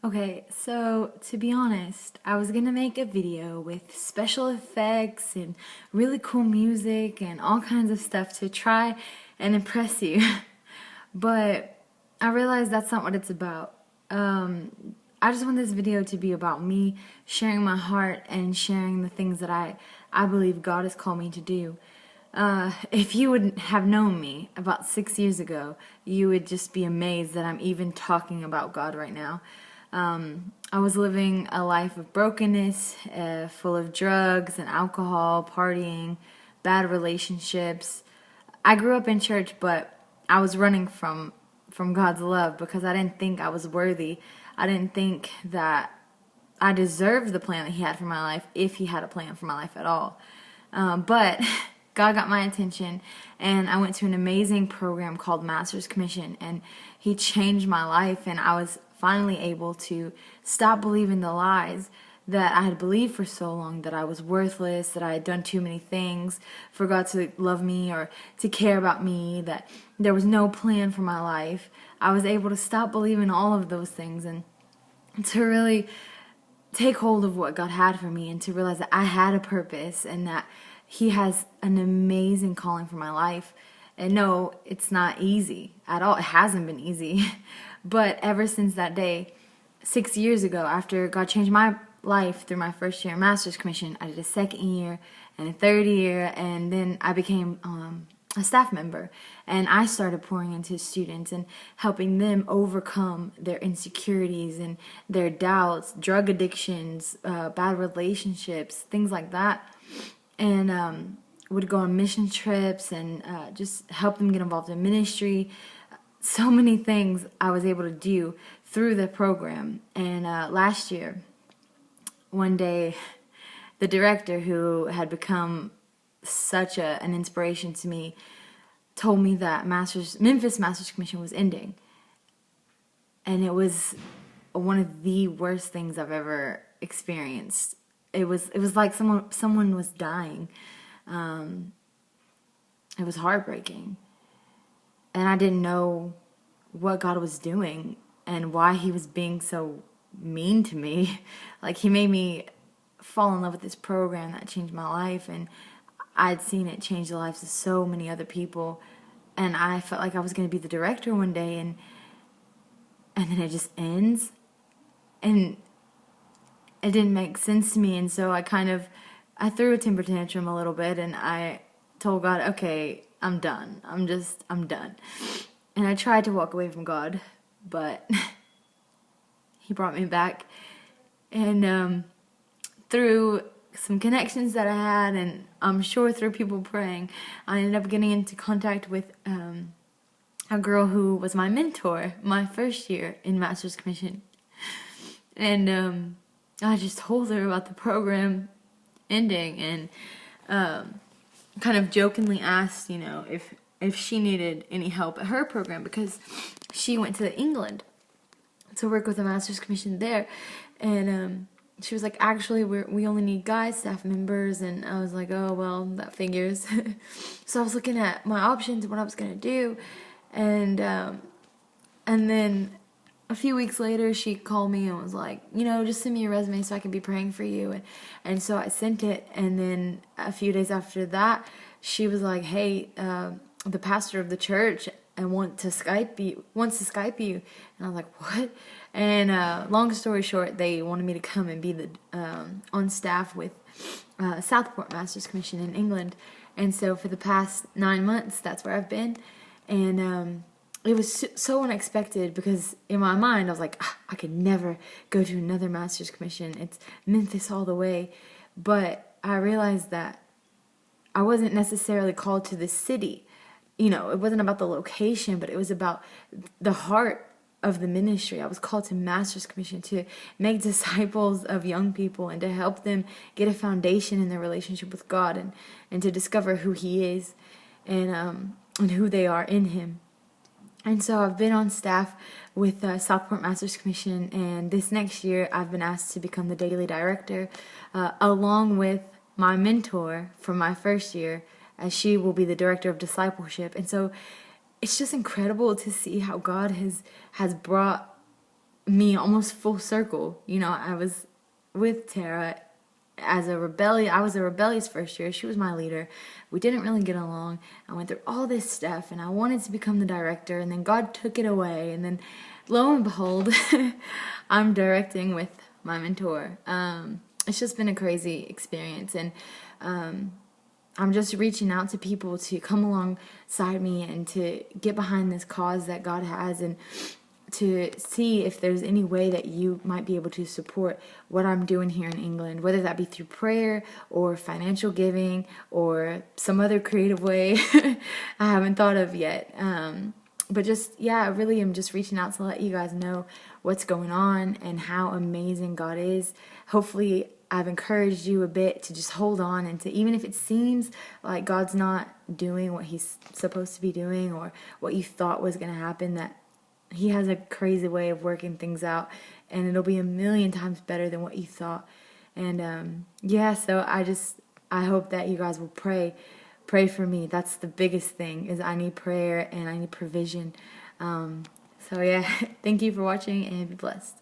Okay, so to be honest, I was gonna make a video with special effects and really cool music and all kinds of stuff to try and impress you. But I realized that's not what it's about. I just want this video to be about me sharing my heart and sharing the things that I believe God has called me to do. If you would have known me about 6 years ago, you would just be amazed that I'm even talking about God right now. I was living a life of brokenness, full of drugs and alcohol, partying, bad relationships. I grew up in church, but I was running from God's love because I didn't think I was worthy. I didn't think that I deserved the plan that He had for my life, if He had a plan for my life at all. But God got my attention, and I went to an amazing program called Master's Commission, and He changed my life, and I was finally able to stop believing the lies that I had believed for so long, that I was worthless, that I had done too many things for God to love me or to care about me, that there was no plan for my life. I was able to stop believing all of those things and to really take hold of what God had for me and to realize that I had a purpose and that He has an amazing calling for my life. And no, it's not easy at all. It hasn't been easy. But ever since that day, 6 years ago, after God changed my life through my first year Master's Commission, I did a second year and a third year, and then I became a staff member, and I started pouring into students and helping them overcome their insecurities and their doubts, drug addictions, bad relationships, things like that, and would go on mission trips and just help them get involved in ministry. So many things I was able to do through the program. And last year, one day, the director, who had become such an inspiration to me, told me that Memphis Master's Commission was ending. And it was one of the worst things I've ever experienced. It was like someone was dying. It was heartbreaking. And I didn't know what God was doing and why He was being so mean to me. Like, He made me fall in love with this program that changed my life, and I'd seen it change the lives of so many other people, and I felt like I was going to be the director one day, and then it just ends, and it didn't make sense to me. And so I I threw a temper tantrum a little bit, and I told God, okay, I'm done. I'm done. And I tried to walk away from God, but He brought me back. And through some connections that I had, and I'm sure through people praying, I ended up getting into contact with a girl who was my mentor my first year in Master's Commission. And I just told her about the program ending, and kind of jokingly asked, if she needed any help at her program, because she went to England to work with a Master's Commission there. And she was like, actually, we only need guy staff members. And I was like, oh, well, that figures. So I was looking at my options and what I was going to do. And then a few weeks later, she called me and was like, just send me your resume so I can be praying for you. And so I sent it. And then a few days after that, she was like, hey, the pastor of the church wants to Skype you. And I was like, what? And long story short, they wanted me to come and be on staff with Southport Master's Commission in England. And so for the past 9 months, that's where I've been. And it was so unexpected, because in my mind I was like, I could never go to another Master's Commission. It's Memphis all the way. But I realized that I wasn't necessarily called to this city. It wasn't about the location, but it was about the heart of the ministry. I was called to Master's Commission to make disciples of young people and to help them get a foundation in their relationship with God, and to discover who He is and who they are in Him. And so I've been on staff with Southport Master's Commission, and this next year I've been asked to become the daily director, along with my mentor from my first year, as she will be the director of discipleship. And so it's just incredible to see how God has brought me almost full circle. You know, I was with Tara as a rebellion. I was a rebellious first year. She was my leader. We didn't really get along. I went through all this stuff, and I wanted to become the director, and then God took it away, and then lo and behold, I'm directing with my mentor. It's just been a crazy experience, and I'm just reaching out to people to come alongside me and to get behind this cause that God has, and to see if there's any way that you might be able to support what I'm doing here in England, whether that be through prayer or financial giving or some other creative way I haven't thought of yet. But just, yeah, I really am just reaching out to let you guys know what's going on and how amazing God is. Hopefully I've encouraged you a bit to just hold on, and to, even if it seems like God's not doing what he's supposed to be doing or what you thought was going to happen, that he has a crazy way of working things out, and it'll be a million times better than what you thought. And yeah, so I hope that you guys will pray for me. That's the biggest thing, is I need prayer and I need provision. So yeah, thank you for watching, and be blessed.